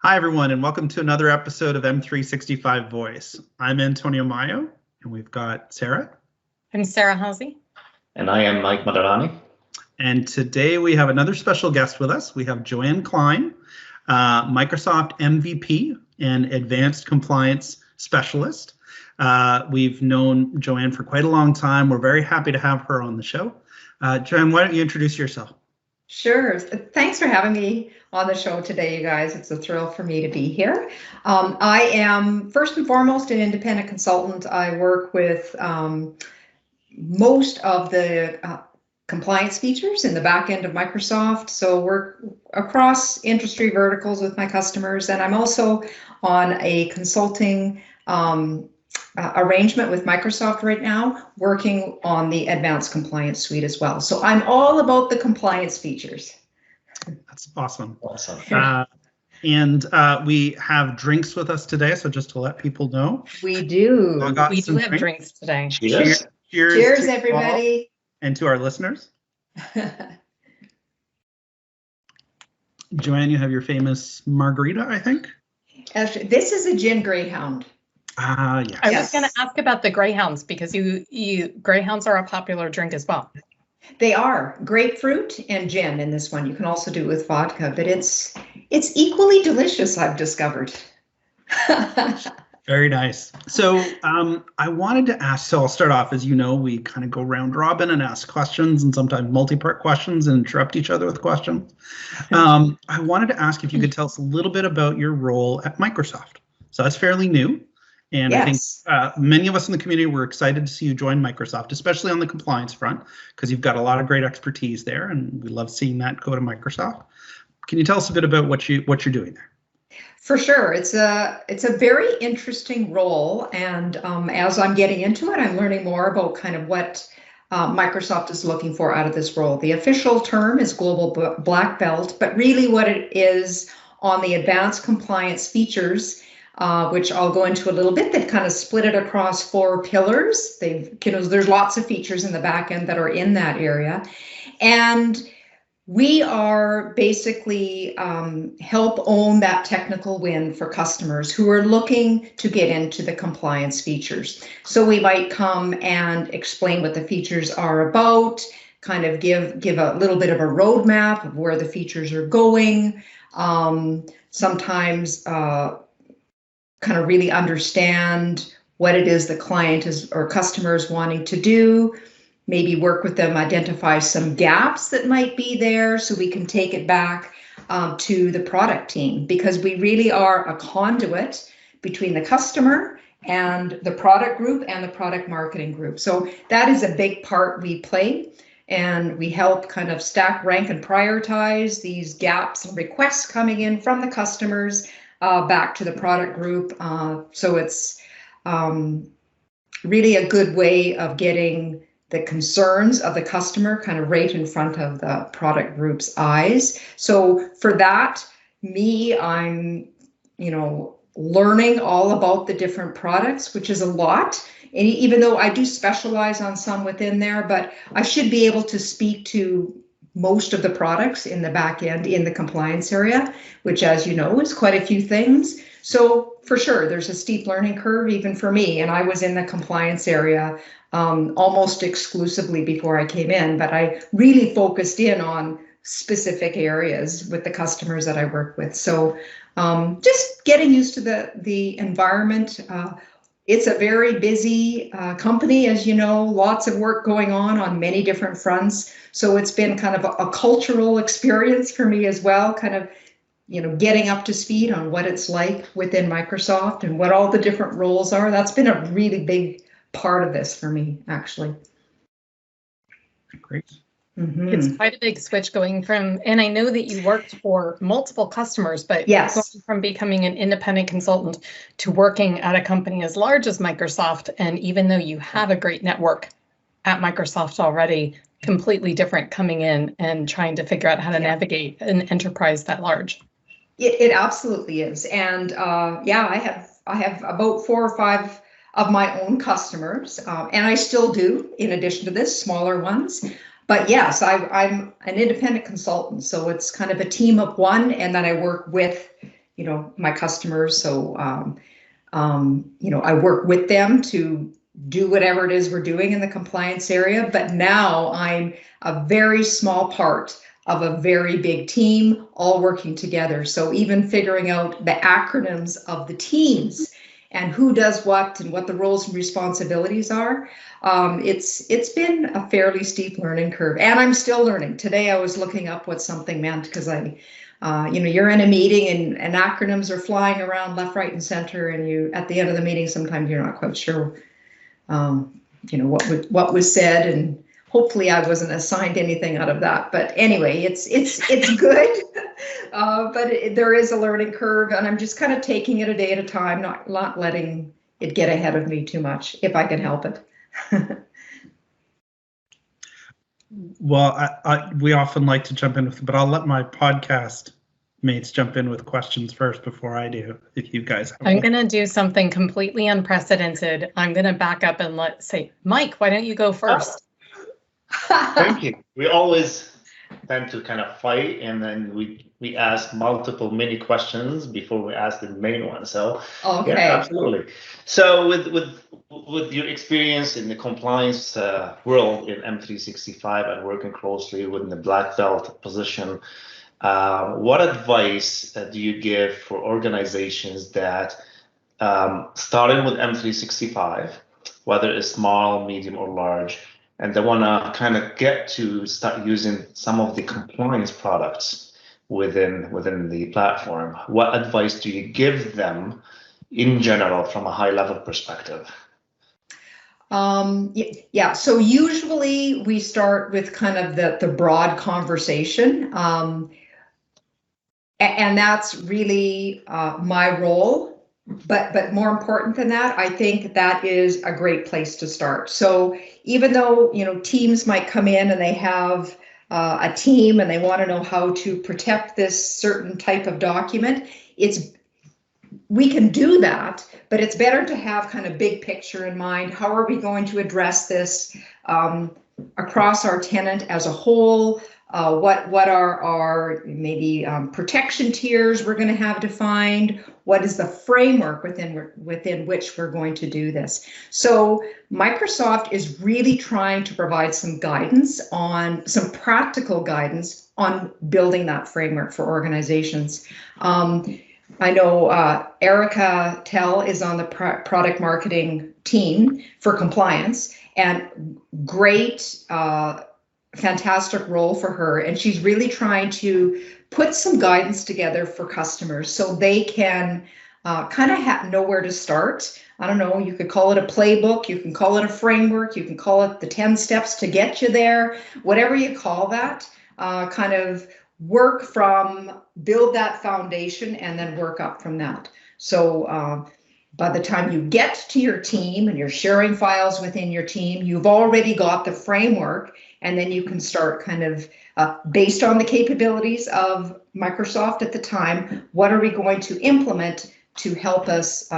Hi, everyone, and welcome to another episode of M365 Voice. I'm Antonio Mayo, and we've got Sarah. I'm Sarah Halsey. And I am Mike Moderani. And today we have another special guest with us. We have Joanne Klein, Microsoft MVP and Advanced Compliance Specialist. We've known Joanne for quite a long time. We're very happy to have her on the show. Joanne, why don't you introduce yourself? Sure. Thanks for having me on the show today, you guys. It's a thrill for me to be here. I am first and foremost an independent consultant. I work with most of the compliance features in the back end of Microsoft. So work across industry verticals with my customers. And I'm also on a consulting arrangement with Microsoft right now, working on the Advanced Compliance Suite as well. So I'm all about the compliance features. That's awesome. Awesome. And we have drinks with us today, so just to let people know. We do. We do have drinks today. Cheers. Cheers, everybody. And to our listeners. Joanne, you have your famous margarita, I think? This is a gin greyhound. Yes. I was going to ask about the greyhounds because greyhounds are a popular drink as well. They are grapefruit and gin in this one. You can also do it with vodka, but it's equally delicious, I've discovered. Very nice. So I wanted to ask, so I'll start off, as you know, we kind of go round robin and ask questions and sometimes multi-part questions and interrupt each other with questions. I wanted to ask if you could tell us a little bit about your role at Microsoft. So that's fairly new. And yes. I think many of us in the community were excited to see you join Microsoft, especially on the compliance front, because you've got a lot of great expertise there, and we love seeing that go to Microsoft. Can you tell us a bit about what you're doing there? For sure, it's a very interesting role, and as I'm getting into it, I'm learning more about kind of what Microsoft is looking for out of this role. The official term is Global Black Belt, but really what it is on the advanced compliance features, which I'll go into a little bit. They've kind of split it across 4 pillars. There's lots of features in the back end that are in that area. And we are basically help own that technical win for customers who are looking to get into the compliance features. So we might come and explain what the features are about, kind of give a little bit of a roadmap of where the features are going. Sometimes kind of really understand what it is the client is or customer is wanting to do, maybe work with them, identify some gaps that might be there so we can take it back to the product team, because we really are a conduit between the customer and the product group and the product marketing group. So that is a big part we play, and we help kind of stack, rank, and prioritize these gaps and requests coming in from the customers back to the product group. So it's really a good way of getting the concerns of the customer kind of right in front of the product group's eyes. So for that, I'm, learning all about the different products, which is a lot. And even though I do specialize on some within there, but I should be able to speak to most of the products in the back end in the compliance area, which, as you know, is quite a few things. So for sure, there's a steep learning curve even for me. And I was in the compliance area almost exclusively before I came in, but I really focused in on specific areas with the customers that I work with. So just getting used to the environment. It's a very busy company, as you know, lots of work going on many different fronts. So it's been kind of a cultural experience for me as well, kind of, getting up to speed on what it's like within Microsoft and what all the different roles are. That's been a really big part of this for me, actually. Great. Mm-hmm. It's quite a big switch going from, and I know that you worked for multiple customers, but yes, going from becoming an independent consultant to working at a company as large as Microsoft. And even though you have a great network at Microsoft already, completely different coming in and trying to figure out how to navigate an enterprise that large. It absolutely is. And I have about 4 or 5 of my own customers, and I still do, in addition to this, smaller ones. But yes, I'm an independent consultant, so it's kind of a team of one, and then I work with my customers. So, I work with them to do whatever it is we're doing in the compliance area. But now I'm a very small part of a very big team, all working together. So even figuring out the acronyms of the teams and who does what and what the roles and responsibilities are, it's been a fairly steep learning curve, and I'm still learning. Today I was looking up what something meant because you're in a meeting and acronyms are flying around left, right, and center, and you at the end of the meeting sometimes you're not quite sure, what was said, and hopefully I wasn't assigned anything out of that. But anyway, it's good, but there is a learning curve, and I'm just kind of taking it a day at a time, not letting it get ahead of me too much if I can help it. Well, we often like to jump in with, but I'll let my podcast mates jump in with questions first before I do, if you guys have I'm going to do something completely unprecedented. I'm going to back up and say, Mike, why don't you go first? Thank you. We always tend to kind of fight, and then we ask multiple mini questions before we ask the main one. So okay. Yeah, absolutely. So with your experience in the compliance world in M365 and working closely with the black belt position, what advice do you give for organizations that starting with M365, whether it's small, medium, or large, and they want to kind of get to start using some of the compliance products within the platform? What advice do you give them in general from a high level perspective? Yeah, so usually we start with kind of the broad conversation, and that's really my role. But more important than that, I think that is a great place to start. So even though teams might come in and they have a team and they want to know how to protect this certain type of document, we can do that, but it's better to have kind of big picture in mind. How are we going to address this across our tenant as a whole? What are our maybe protection tiers we're going to have defined? What is the framework within which we're going to do this? So Microsoft is really trying to provide some practical guidance on building that framework for organizations. I know Erica Tell is on the product marketing team for compliance, and great, fantastic role for her. And she's really trying to put some guidance together for customers so they can kind of know where to start. I don't know, you could call it a playbook, you can call it a framework, you can call it the 10 steps to get you there, whatever you call that, kind of build that foundation and then work up from that. So by the time you get to your team and you're sharing files within your team, you've already got the framework, and then you can start kind of based on the capabilities of Microsoft at the time, what are we going to implement to help us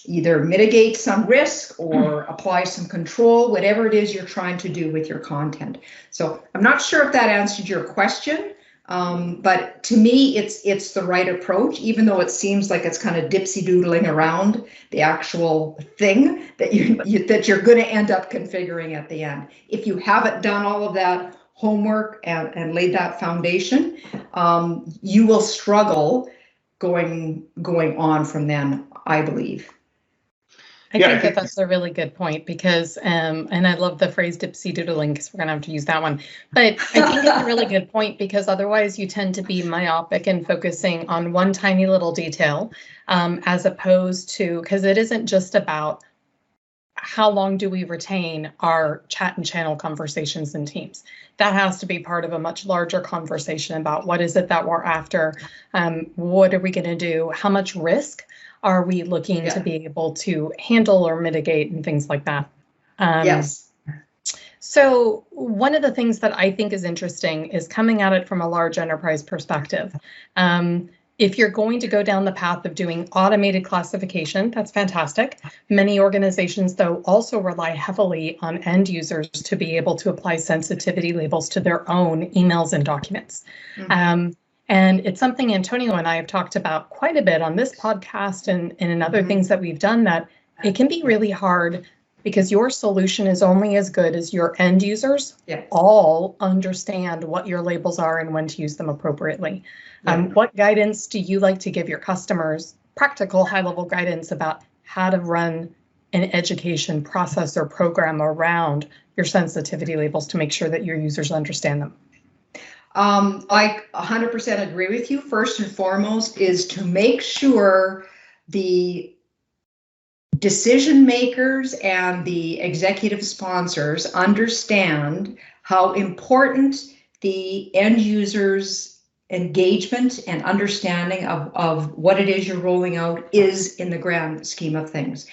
either mitigate some risk or apply some control, whatever it is you're trying to do with your content. So I'm not sure if that answered your question, but to me, it's the right approach, even though it seems like it's kind of dipsy-doodling around the actual thing that you're going to end up configuring at the end. If you haven't done all of that homework and laid that foundation, you will struggle going on from then, I believe. I think that's a really good point because, and I love the phrase dipsy-doodling because we're going to have to use that one. But I think it's a really good point because otherwise you tend to be myopic and focusing on one tiny little detail as opposed to, because it isn't just about how long do we retain our chat and channel conversations in Teams. That has to be part of a much larger conversation about what is it that we're after, what are we going to do, how much risk are we looking to be able to handle or mitigate and things like that. Yes. So one of the things that I think is interesting is coming at it from a large enterprise perspective. If you're going to go down the path of doing automated classification, that's fantastic. Many organizations, though, also rely heavily on end users to be able to apply sensitivity labels to their own emails and documents. Mm-hmm. And it's something Antonio and I have talked about quite a bit on this podcast and in other things that we've done, that it can be really hard because your solution is only as good as your end users all understand what your labels are and when to use them appropriately. What guidance do you like to give your customers, practical high-level guidance about how to run an education process or program around your sensitivity labels to make sure that your users understand them? I 100% agree with you. First and foremost is to make sure the decision makers and the executive sponsors understand how important the end users' engagement and understanding of what it is you're rolling out is in the grand scheme of things.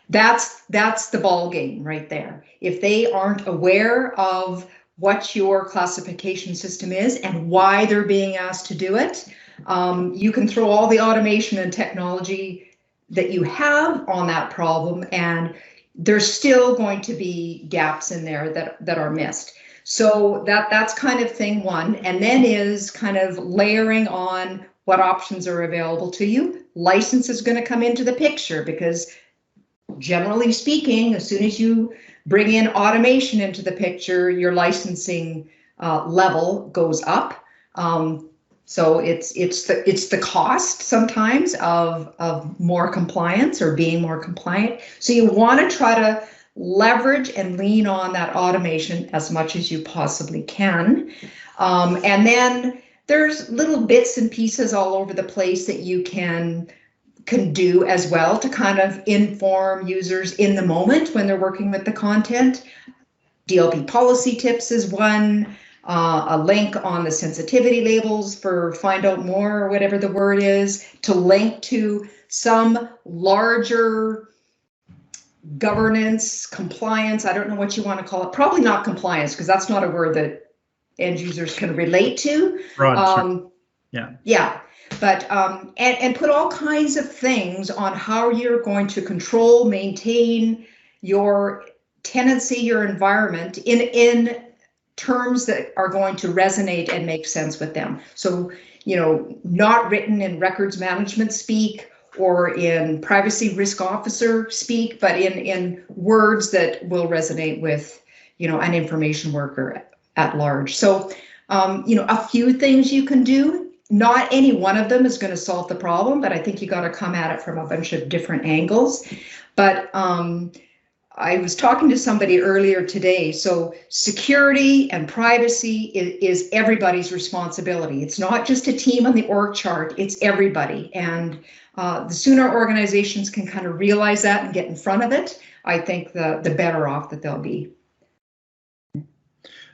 That's the ball game right there. If they aren't aware of what your classification system is and why they're being asked to do it, you can throw all the automation and technology that you have on that problem, and there's still going to be gaps in there that are missed. So that's kind of thing one. And then is kind of layering on what options are available to you. License is going to come into the picture because generally speaking, as soon as you bring in automation into the picture, your licensing level goes up. So it's the cost sometimes of more compliance or being more compliant. So you want to try to leverage and lean on that automation as much as you possibly can. And then there's little bits and pieces all over the place that you can do as well to kind of inform users in the moment when they're working with the content. DLP policy tips is one. A link on the sensitivity labels for find out more or whatever the word is, to link to some larger governance, compliance, I don't know what you want to call it, probably not compliance because that's not a word that end users can relate to. Yeah, but and put all kinds of things on how you're going to control, maintain your tenancy, your environment in terms that are going to resonate and make sense with them. So, not written in records management speak or in privacy risk officer speak, but in words that will resonate with, an information worker at large. So, a few things you can do. Not any one of them is going to solve the problem, but I think you got to come at it from a bunch of different angles. But I was talking to somebody earlier today. So security and privacy is everybody's responsibility. It's not just a team on the org chart, it's everybody. And the sooner organizations can kind of realize that and get in front of it, I think the better off that they'll be.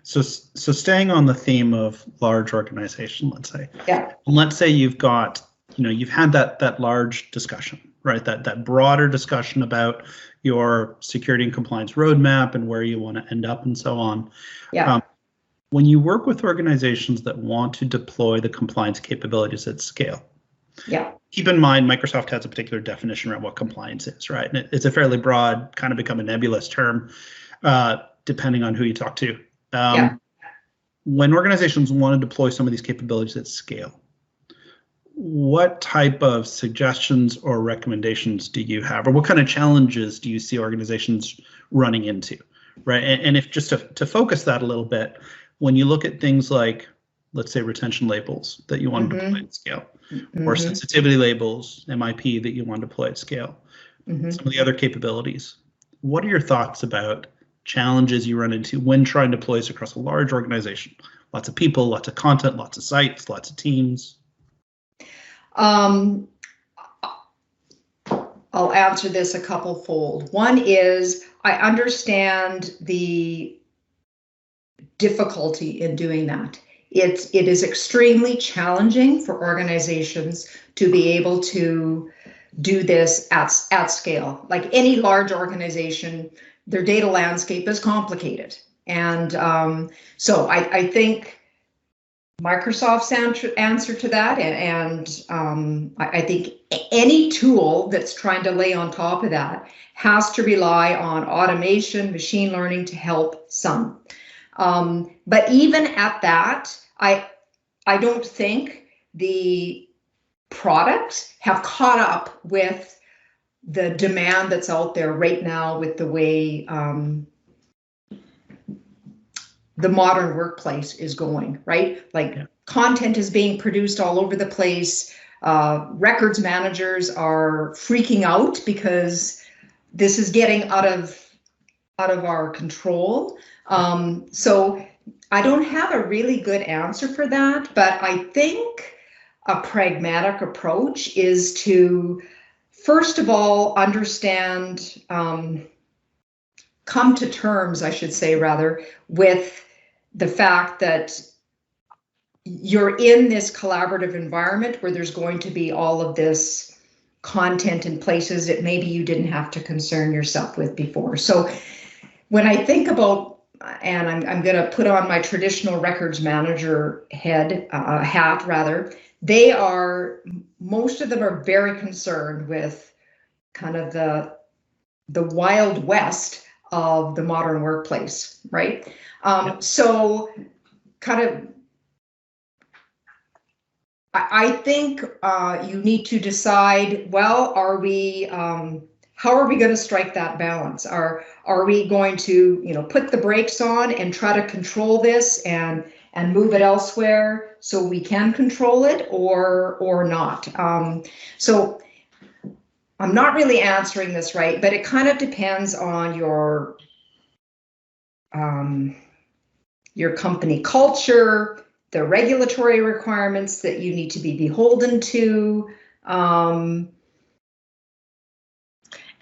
So staying on the theme of large organization, let's say. Yeah. Let's say you've got, you've had that large discussion, right? That broader discussion about your security and compliance roadmap and where you want to end up and so on. Yeah. When you work with organizations that want to deploy the compliance capabilities at scale, keep in mind Microsoft has a particular definition around what compliance is, right? And it's a fairly broad, kind of become a nebulous term, depending on who you talk to. When organizations want to deploy some of these capabilities at scale, what type of suggestions or recommendations do you have, or what kind of challenges do you see organizations running into, right? And if just to focus that a little bit, when you look at things like, let's say, retention labels that you want to deploy at scale, or sensitivity labels, MIP, that you want to deploy at scale, some of the other capabilities, what are your thoughts about challenges you run into when trying to deploy this across a large organization? Lots of people, lots of content, lots of sites, lots of teams. I'll answer this a couple fold. One is I understand the difficulty in doing that. It is extremely challenging for organizations to be able to do this at scale. Like any large organization, their data landscape is complicated. And so I think Microsoft's answer to that, and I think any tool that's trying to lay on top of that has to rely on automation, machine learning to help some. But even at that, I don't think the products have caught up with the demand that's out there right now with the way the modern workplace is going, right? Like content is being produced all over the place. Records managers are freaking out because this is getting out of our control. So I don't have a really good answer for that, but I think a pragmatic approach is to, first of all, understand, come to terms, I should say, rather, with the fact that you're in this collaborative environment where there's going to be all of this content in places that maybe you didn't have to concern yourself with before. So when I think about, and I'm going to put on my traditional records manager hat, rather, most of them are very concerned with kind of the Wild West of the modern workplace, right? So kind of, I think you need to decide, well, how are we going to strike that balance? Are we going to, put the brakes on and try to control this and move it elsewhere so we can control it, or not? So I'm not really answering this right, but it kind of depends on your company culture, the regulatory requirements that you need to be beholden to.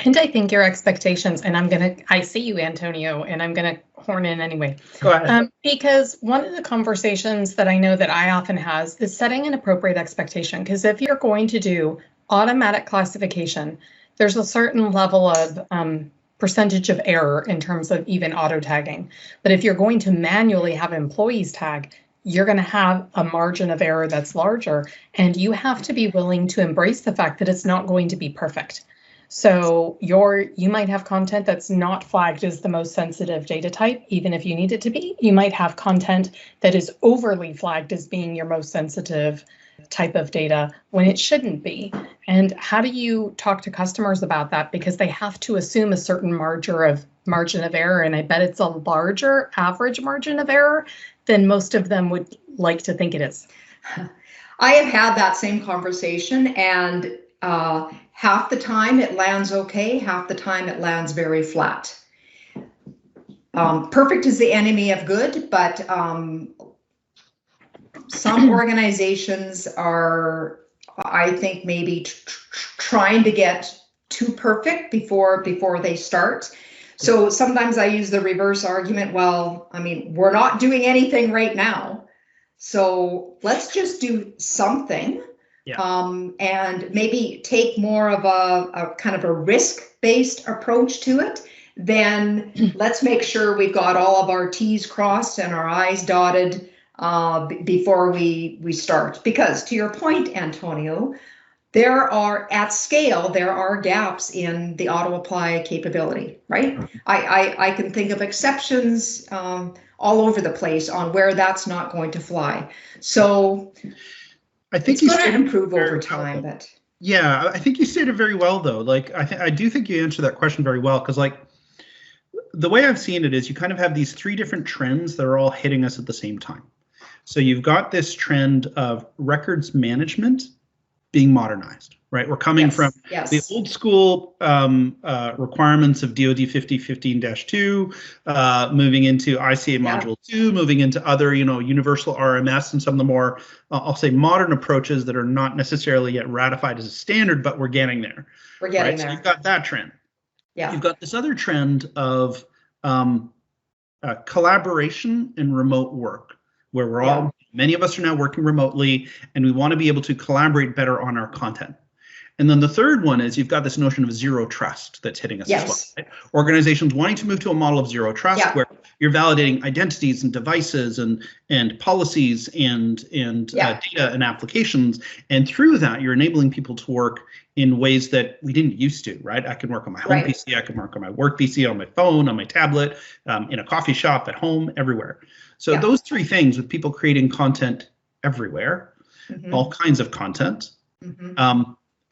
And I think your expectations, and I see you, Antonio, and I'm gonna horn in anyway. Go ahead. Because one of the conversations that I know that I often has is setting an appropriate expectation. Because if you're going to do automatic classification, there's a certain level of percentage of error in terms of even auto tagging. But if you're going to manually have employees tag, you're going to have a margin of error that's larger, and you have to be willing to embrace the fact that it's not going to be perfect. So you might have content that's not flagged as the most sensitive data type, even if you need it to be. You might have content that is overly flagged as being your most sensitive type of data when it shouldn't be. And how do you talk to customers about that? Because they have to assume a certain margin of error, and I bet it's a larger average margin of error than most of them would like to think it is. I have had that same conversation, and half the time it lands okay, half the time it lands very flat. Perfect is the enemy of good, but some organizations are, I think, maybe trying to get too perfect before they start. So sometimes I use the reverse argument. Well, I mean, we're not doing anything right now, so let's just do something. And maybe take more of a kind of a risk-based approach to it. Then let's make sure we've got all of our T's crossed and our I's dotted before we start. Because to your point, Antonio, at scale, there are gaps in the auto apply capability, right? I can think of exceptions all over the place on where that's not going to fly. So I think it's going to improve over time, but yeah, I think you stated very well, though. Like, I do think you answered that question very well, because like the way I've seen it is you kind of have these three different trends that are all hitting us at the same time. So you've got this trend of records management being modernized, right? We're coming from the old school requirements of DoD 5015-2, moving into ICA Module 2, moving into other, universal RMS and some of the more, I'll say, modern approaches that are not necessarily yet ratified as a standard, but we're getting there. We're getting there. So you've got that trend. Yeah. You've got this other trend of collaboration and remote work, where many of us are now working remotely, and we want to be able to collaborate better on our content. And then the third one is you've got this notion of zero trust that's hitting us as well. Right? Organizations wanting to move to a model of zero trust where you're validating identities and devices and policies and data and applications. And through that, you're enabling people to work in ways that we didn't used to, right? I can work on my home PC, I can work on my work PC, on my phone, on my tablet, in a coffee shop, at home, everywhere. So those three things, with people creating content everywhere, all kinds of content. I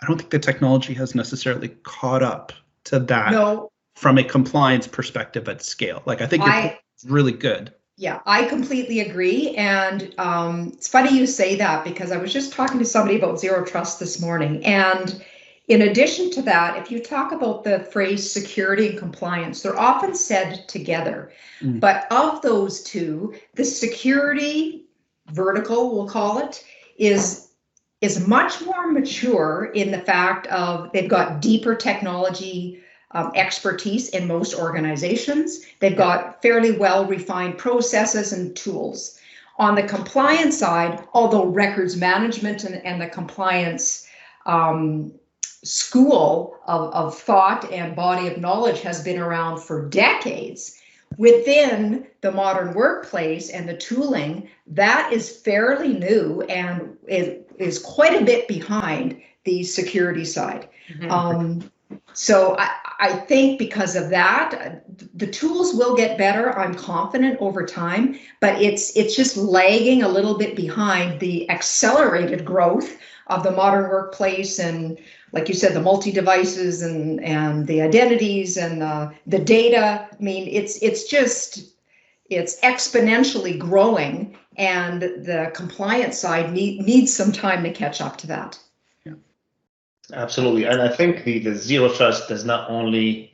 don't think the technology has necessarily caught up to that. No. From a compliance perspective at scale. Like, I think it's really good. Yeah, I completely agree. And it's funny you say that, because I was just talking to somebody about zero trust this morning. And in addition to that, if you talk about the phrase security and compliance, they're often said together. But of those two, the security vertical, we'll call it, is much more mature in the fact of they've got deeper technology expertise in most organizations. They've got fairly well-refined processes and tools. On the compliance side, although records management and the compliance school of thought and body of knowledge has been around for decades, within the modern workplace and the tooling, that is fairly new and is quite a bit behind the security side. So I think because of that, the tools will get better, I'm confident, over time, but it's just lagging a little bit behind the accelerated growth of the modern workplace, and like you said, the multi-devices and the identities and the data. I mean, it's exponentially growing, and the compliance side needs some time to catch up to that. Absolutely. And I think the zero trust does not only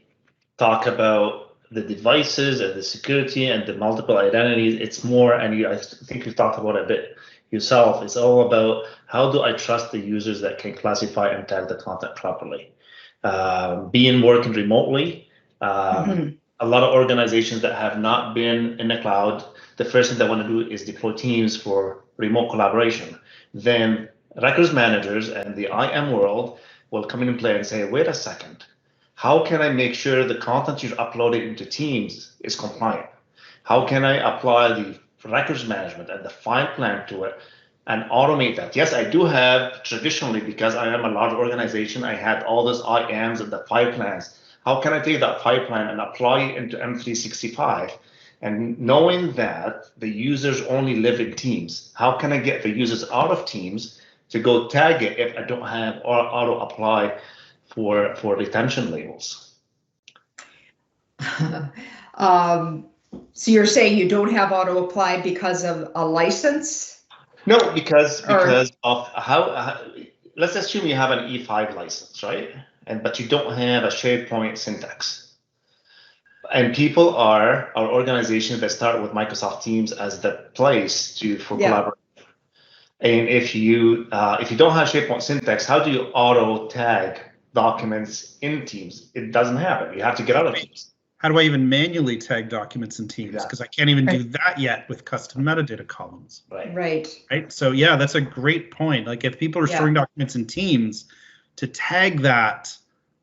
talk about the devices and the security and the multiple identities. It's more, and I think you've talked about it a bit yourself, it's all about how do I trust the users that can classify and tag the content properly. Being working remotely, a lot of organizations that have not been in the cloud, the first thing they want to do is deploy teams for remote collaboration. Then records managers and the IM world will come in play and say, wait a second, how can I make sure the content you're uploading into Teams is compliant? How can I apply the records management and the file plan to it and automate that? Yes, I do have traditionally, because I am a large organization, I had all those IMs and the file plans. How can I take that file plan and apply it into M365? And knowing that the users only live in Teams, how can I get the users out of Teams to go tag it if I don't have auto apply for retention labels? So you're saying you don't have auto apply because of a license? No, because of how let's assume you have an E5 license, right? But you don't have a SharePoint syntax. And people are organizations that start with Microsoft Teams as the place for collaboration. And if you don't have SharePoint syntax, how do you auto tag documents in Teams? It doesn't happen. You have to get out of Teams. How do I even manually tag documents in Teams? Because I can't even do that yet with custom metadata columns. Right. So yeah, that's a great point. Like, if people are storing documents in Teams, to tag that,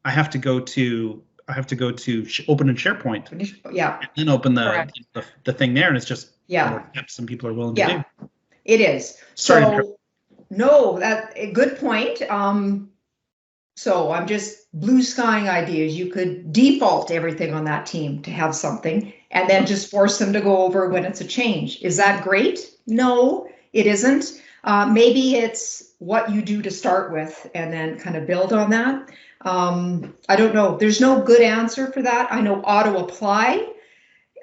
I have to go to open in SharePoint. And then open the thing there, and it's just what some people are willing to do. It is. So no, that a good point. So I'm just blue skying ideas. You could default everything on that team to have something, and then just force them to go over when it's a change. Is that great? No, it isn't. Maybe it's what you do to start with and then kind of build on that. I don't know. There's no good answer for that. I know auto apply.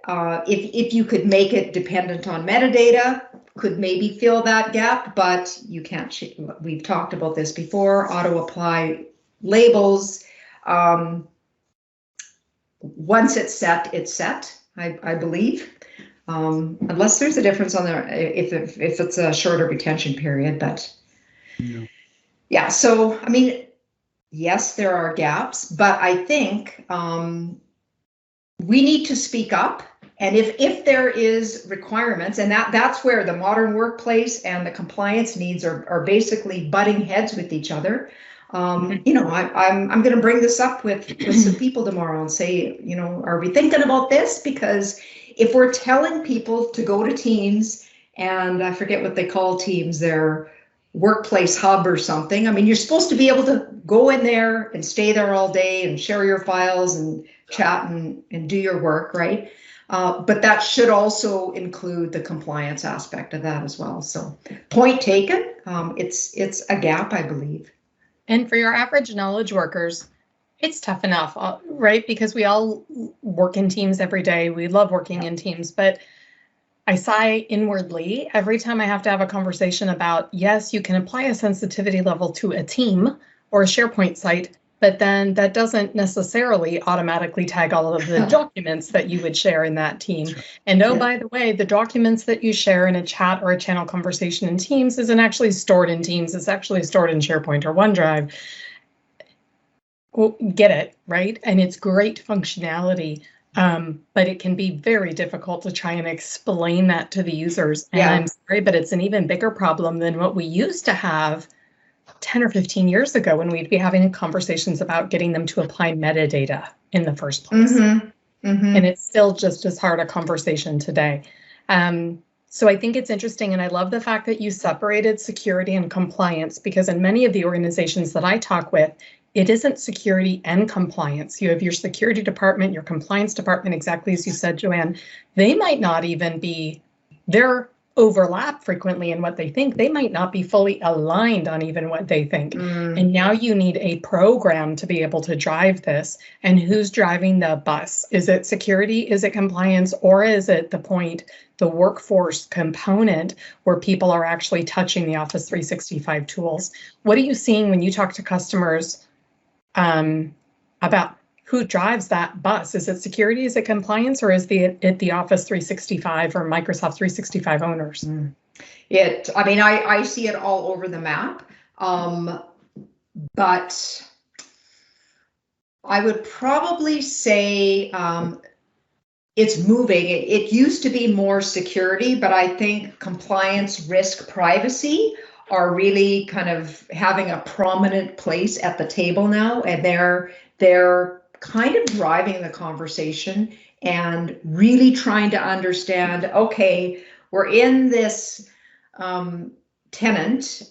If you could make it dependent on metadata, could maybe fill that gap, but you can't. We've talked about this before. Auto apply labels. Once it's set, it's set. I believe, unless there's a difference on there if it's a shorter retention period. But yeah. So I mean, yes, there are gaps, but I think we need to speak up. And if there is requirements, and that's where the modern workplace and the compliance needs are basically butting heads with each other. You know, I'm going to bring this up with some people tomorrow and say, you know, are we thinking about this? Because if we're telling people to go to Teams, and I forget what they call Teams, their workplace hub or something. I mean, you're supposed to be able to go in there and stay there all day and share your files and chat and do your work, right? But that should also include the compliance aspect of that as well. So point taken, it's a gap, I believe. And for your average knowledge workers, it's tough enough, right? Because we all work in teams every day. We love working in teams, but I sigh inwardly every time I have to have a conversation about, yes, you can apply a sensitivity level to a team or a SharePoint site, but then that doesn't necessarily automatically tag all of the documents that you would share in that team. And oh, by the way, the documents that you share in a chat or a channel conversation in Teams isn't actually stored in Teams, it's actually stored in SharePoint or OneDrive. Well, get it, right? And it's great functionality, but it can be very difficult to try and explain that to the users. And I'm sorry, but it's an even bigger problem than what we used to have 10 or 15 years ago when we'd be having conversations about getting them to apply metadata in the first place. And it's still just as hard a conversation today. So I think it's interesting, and I love the fact that you separated security and compliance, because in many of the organizations that I talk with, it isn't security and compliance. You have your security department, your compliance department, exactly as you said, Joanne. They might not even be, they're overlap frequently in what they think. They might not be fully aligned on even what they think. And now you need a program to be able to drive this. And who's driving the bus? Is it security? Is it compliance? Or is it the workforce component where people are actually touching the Office 365 tools? What are you seeing when you talk to customers about who drives that bus? Is it security? Is it compliance? Or is it the Office 365 or Microsoft 365 owners? I mean, I see it all over the map, but I would probably say it's moving. It used to be more security, but I think compliance, risk, privacy are really kind of having a prominent place at the table now, and they're kind of driving the conversation and really trying to understand, okay, we're in this tenant,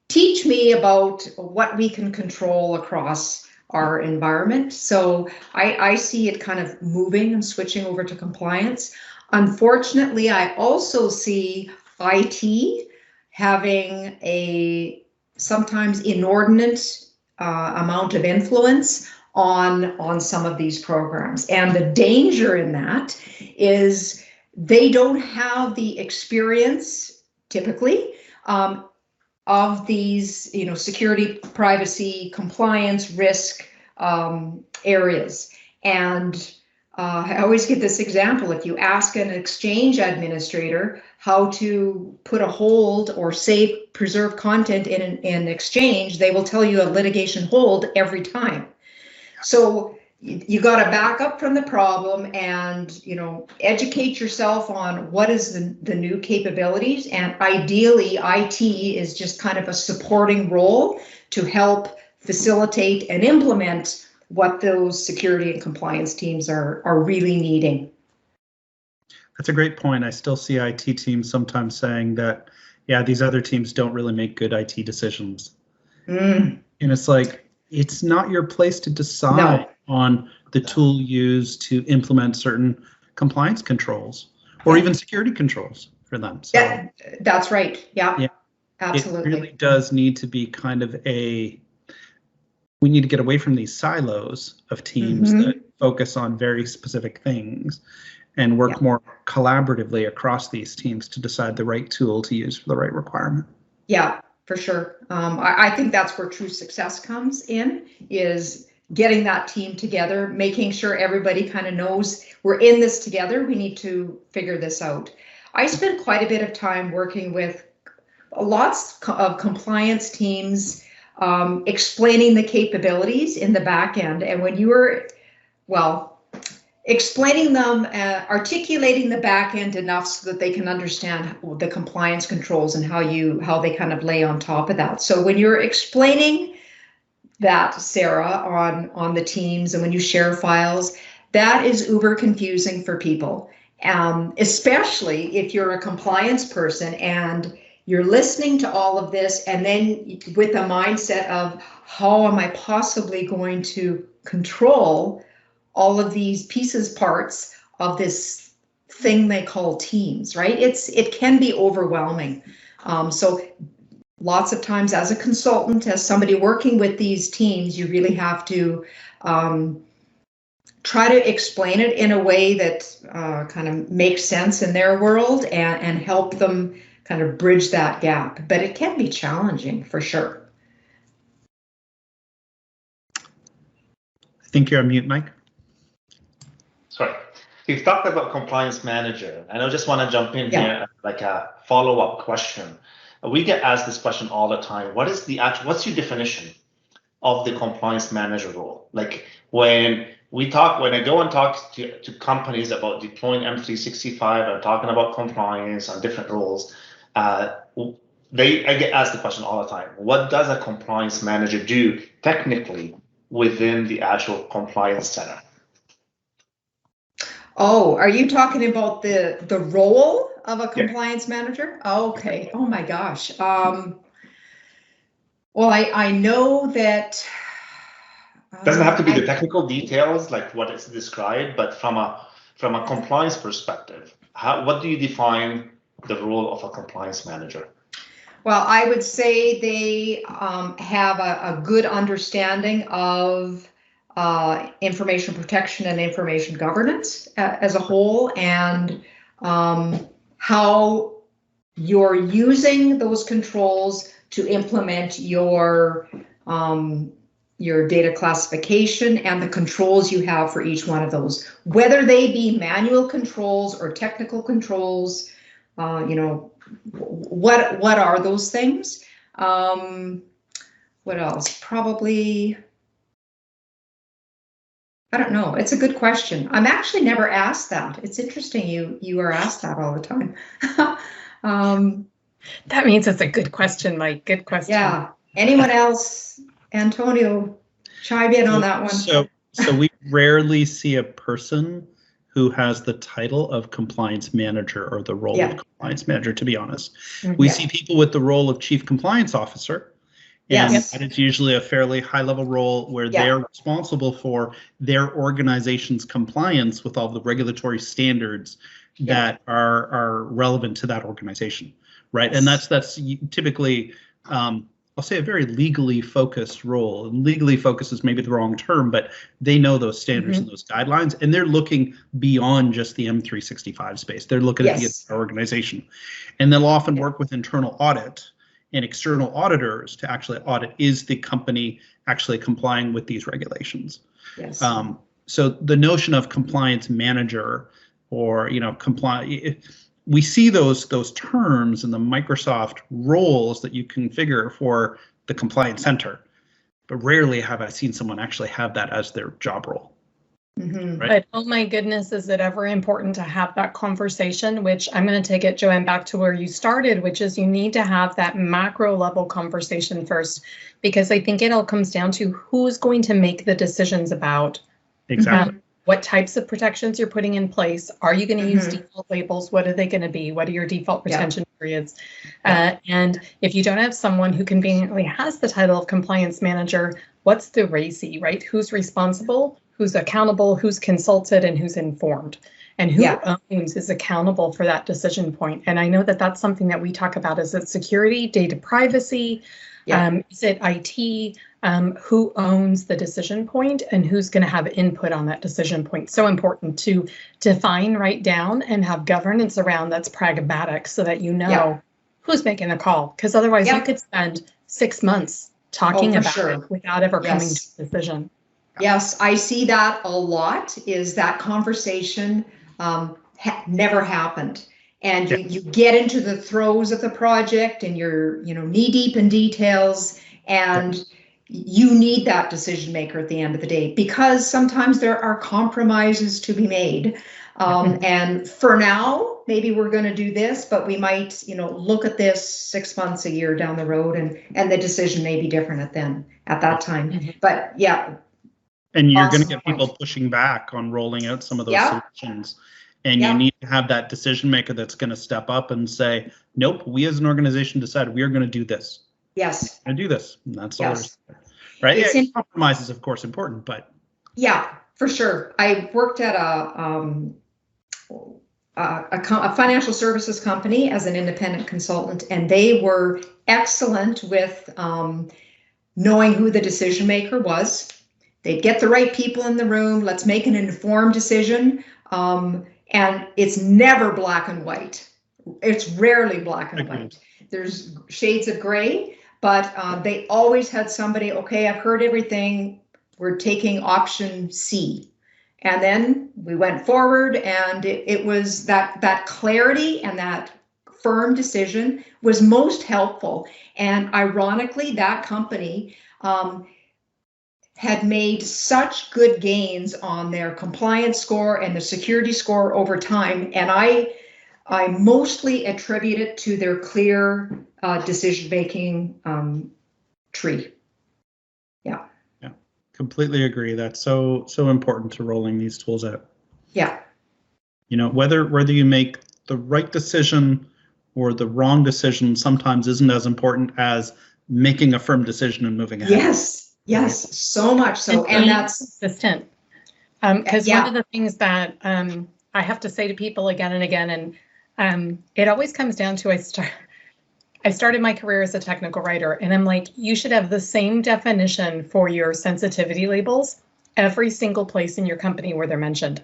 teach me about what we can control across our environment. So I see it kind of moving and switching over to compliance. Unfortunately, I also see IT having a sometimes inordinate amount of influence on some of these programs. And the danger in that is they don't have the experience typically of these, security, privacy, compliance, risk areas. And I always give this example. If you ask an Exchange administrator how to put a hold or preserve content in an Exchange, they will tell you a litigation hold every time. So you got to back up from the problem and, educate yourself on what is the new capabilities. And ideally, IT is just kind of a supporting role to help facilitate and implement what those security and compliance teams are really needing. That's a great point. I still see IT teams sometimes saying that, yeah, these other teams don't really make good IT decisions. And it's like, it's not your place to decide on the tool used to implement certain compliance controls or even security controls for them. So, yeah, that's right. Yeah, absolutely. It really does need to be kind of we need to get away from these silos of teams that focus on very specific things and work more collaboratively across these teams to decide the right tool to use for the right requirement. Yeah. For sure. I think that's where true success comes in, is getting that team together, making sure everybody kind of knows we're in this together. We need to figure this out. I spent quite a bit of time working with lots of compliance teams, explaining the capabilities in the back end. And when you were, explaining them, articulating the back end enough so that they can understand the compliance controls and how they kind of lay on top of that. So when you're explaining that, Sarah, on the teams and when you share files, that is uber confusing for people, especially if you're a compliance person and you're listening to all of this and then with a mindset of how am I possibly going to control all of these parts this thing they call teams, right? It can be overwhelming. So lots of times as a consultant, as somebody working with these teams, you really have to try to explain it in a way that kind of makes sense in their world and help them kind of bridge that gap. But it can be challenging for sure. I think you're on mute, Mike. Sorry. We've talked about compliance manager, and I just want to jump in here like a follow-up question. We get asked this question all the time. What's your definition of the compliance manager role? Like when I go and talk to companies about deploying M365 and talking about compliance and different roles, I get asked the question all the time. What does a compliance manager do technically within the actual compliance center? Oh, are you talking about the role of a compliance manager? Okay. Oh my gosh. Well, I know that doesn't have to be the technical details like what is described, but from a compliance perspective, what do you define the role of a compliance manager? Well, I would say they have a good understanding of information protection and information governance as a whole, and how you're using those controls to implement your data classification and the controls you have for each one of those, whether they be manual controls or technical controls. What are those things? What else? Probably, I don't know. It's a good question. I'm actually never asked that. It's interesting you are asked that all the time. That means it's a good question, Mike. Good question. Yeah. Anyone else? Antonio, chime in on that one. So we rarely see a person who has the title of compliance manager or the role of compliance manager, to be honest. We see people with the role of chief compliance officer. And that is usually a fairly high level role where they're responsible for their organization's compliance with all the regulatory standards that are relevant to that organization, right? And that's typically, I'll say, a very legally focused role. And legally focused is maybe the wrong term, but they know those standards and those guidelines, and they're looking beyond just the M365 space. They're looking at the entire organization, and they'll often work with internal audit and external auditors to actually audit, is the company actually complying with these regulations? Yes. So the notion of compliance manager, or we see those terms in the Microsoft roles that you configure for the compliance center, but rarely have I seen someone actually have that as their job role. Right? But oh my goodness, is it ever important to have that conversation, which I'm going to take it, Joanne, back to where you started, which is you need to have that macro level conversation first, because I think it all comes down to who's going to make the decisions about what types of protections you're putting in place. Are you going to use default labels? What are they going to be? What are your default retention periods? And if you don't have someone who conveniently has the title of compliance manager, what's the RACI, right? Who's responsible? Who's accountable, who's consulted, and who's informed, and who owns, is accountable for that decision point. And I know that that's something that we talk about. Is it security, data privacy? Is it IT? Who owns the decision point, and who's going to have input on that decision point? So important to define, write down, and have governance around that's pragmatic, so that you know who's making the call. Because otherwise you could spend 6 months talking about it without ever coming to a decision. Yes, I see that a lot, is that conversation never happened. And you get into the throes of the project and you're knee deep in details, and you need that decision maker at the end of the day, because sometimes there are compromises to be made. And for now, maybe we're going to do this, but we might, look at this 6 months, a year down the road, and the decision may be different at that time. But and you're going to get people pushing back on rolling out some of those solutions. And you need to have that decision maker that's going to step up and say, nope, we as an organization decided we are going to do this. Yes. And do this. And that's all. Right. Compromise is, of course, important, but. Yeah, for sure. I worked at a a financial services company as an independent consultant, and they were excellent with knowing who the decision maker was. They'd get the right people in the room. Let's make an informed decision. And it's never black and white. It's rarely black and white. There's shades of gray, but they always had somebody, okay, I've heard everything. We're taking option C. And then we went forward, and it was that clarity and that firm decision was most helpful. And ironically, that company had made such good gains on their compliance score and the security score over time. And I mostly attribute it to their clear decision-making tree. Yeah. Yeah, completely agree. That's so important to rolling these tools out. Yeah. You know, whether you make the right decision or the wrong decision sometimes isn't as important as making a firm decision and moving ahead. Yes, so much so, and that's consistent. Because one of the things that I have to say to people again and again, and it always comes down to I started my career as a technical writer, and I'm like, you should have the same definition for your sensitivity labels every single place in your company where they're mentioned.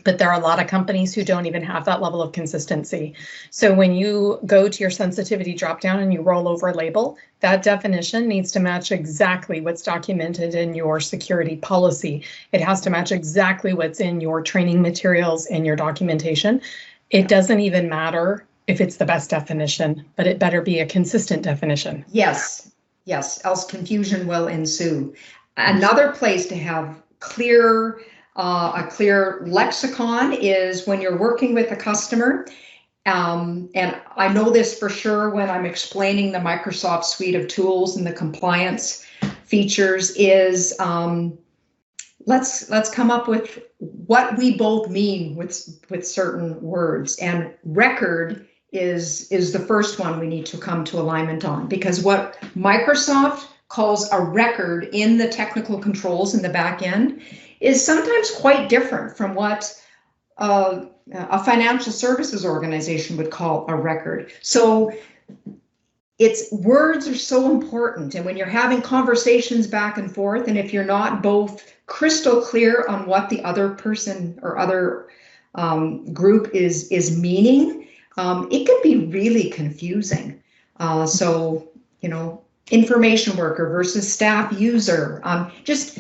But there are a lot of companies who don't even have that level of consistency. So when you go to your sensitivity dropdown and you roll over a label, that definition needs to match exactly what's documented in your security policy. It has to match exactly what's in your training materials and your documentation. It doesn't even matter if it's the best definition, but it better be a consistent definition. Yes, else confusion will ensue. Another place to have a clear lexicon is when you're working with a customer. And I know this for sure when I'm explaining the Microsoft suite of tools and the compliance features is let's come up with what we both mean with certain words. And record is the first one we need to come to alignment on, because what Microsoft calls a record in the technical controls in the back end is sometimes quite different from what a financial services organization would call a record. So words are so important. And when you're having conversations back and forth, and if you're not both crystal clear on what the other person or other group is meaning, it can be really confusing. So, you know, information worker versus staff user, just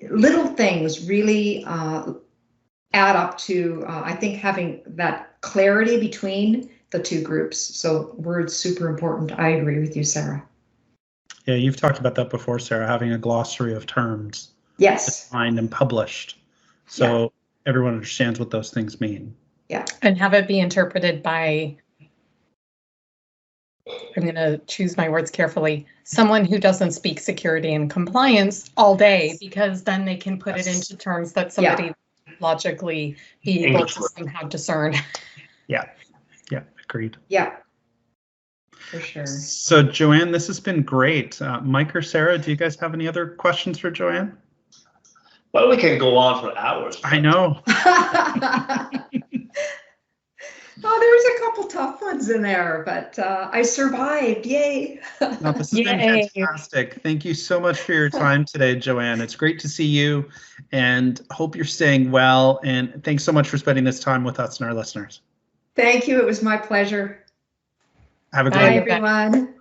little things really add up to, I think, having that clarity between the two groups. So words super important. I agree with you, Sarah. Yeah, you've talked about that before, Sarah, having a glossary of terms. Yes. Defined and published. So everyone understands what those things mean. Yeah. And have it be interpreted by, I'm going to choose my words carefully, someone who doesn't speak security and compliance all day, because then they can put it into terms that somebody logically be able to somehow discern. Yeah, agreed. Yeah, for sure. So Joanne, this has been great. Mike or Sarah, do you guys have any other questions for Joanne? Well, we can go on for hours. I know. Oh, there was a couple tough ones in there, but I survived. Yay. No, this has been fantastic. Thank you so much for your time today, Joanne. It's great to see you and hope you're staying well. And thanks so much for spending this time with us and our listeners. Thank you. It was my pleasure. Have a good Bye, day. everyone.